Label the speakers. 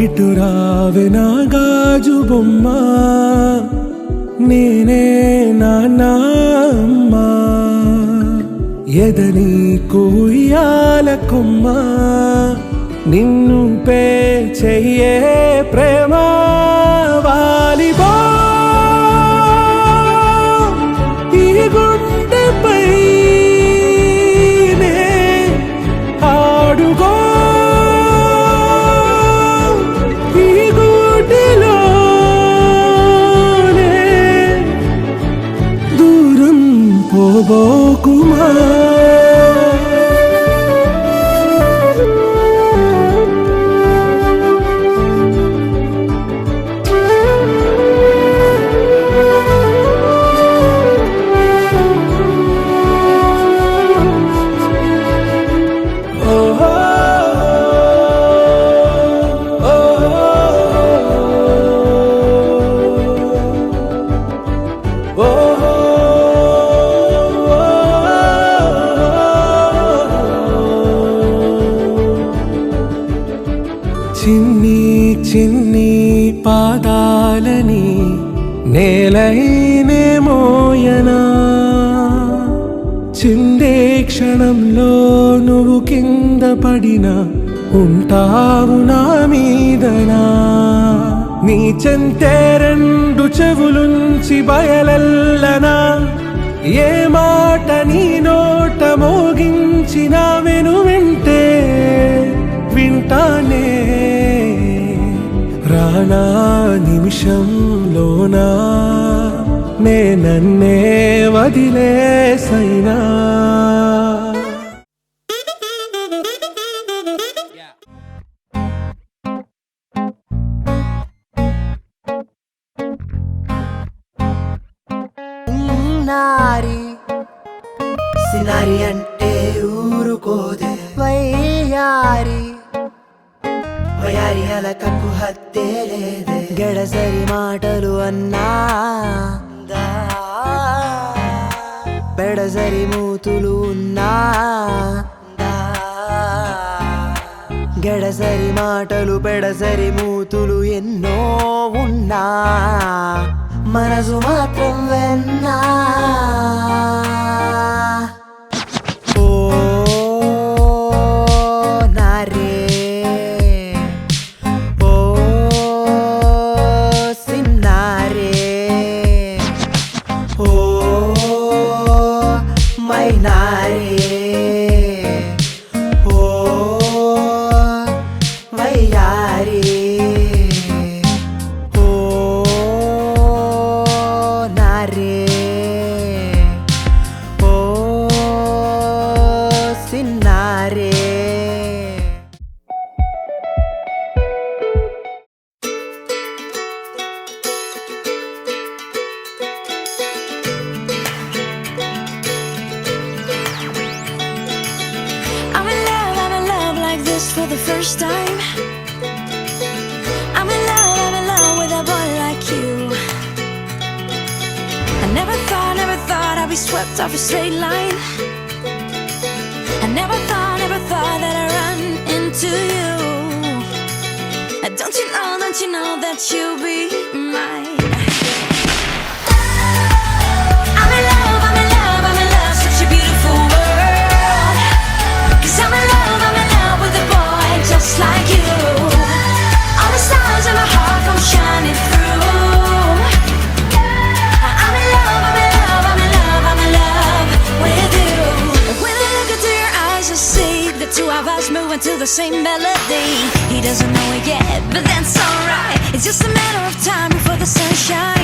Speaker 1: ఇటు రావే నా గాజు బొమ్మ నేనే నాన్నమ్మ ఎదని కుయ్యాల కొమ్మ నిన్ను పే చెయ్యే ప్రేమ వాలిబా ఈ గుండెపై నే ఆడుగో ఈ గుడిలోనే దూరం పోబోకుమా చిన్ని చిన్ని పాదాలని నేలైనే మోయనా చిందే క్షణంలో నువ్వు కింద పడినా ఉంటావు నా మీదనా నీ చెంతే రెండు చెవులుంచి బయలెల్లనా ఏ మాట నీ నోట మోగించిన వెను వింటే వింటానే రానా నిమిషంలోనా నే నన్నే వదిలేసైనా
Speaker 2: నారి సినారి అంటే ఊరుకోదే వయ్యారి వయారి అలకకు హత్తే లేదే గడసరి మాటలు అన్నా పెడసరి మూతులు ఉన్నా గడసరి మాటలు పెడసరి మూతులు ఎన్నో ఉన్నా మనసు మాత్రం వెన్నా ఓ నారే ఓ సిన్నారే ఓ మైనారే ఓ వయ్యారే
Speaker 3: For the first time, I'm in love with a boy like you. I never thought I'd be swept off a straight line. I never thought that I'd run into you. Don't you know that you'll be mine? I'm in love, such a beautiful world. 'Cause I'm in love with a boy just like you. All the stars in my heart come shining through. I'm in love with you. When I look into your eyes, I see the two of us moving to the same melody. He doesn't know it yet, but that's alright. It's just a matter of time before the sun shines.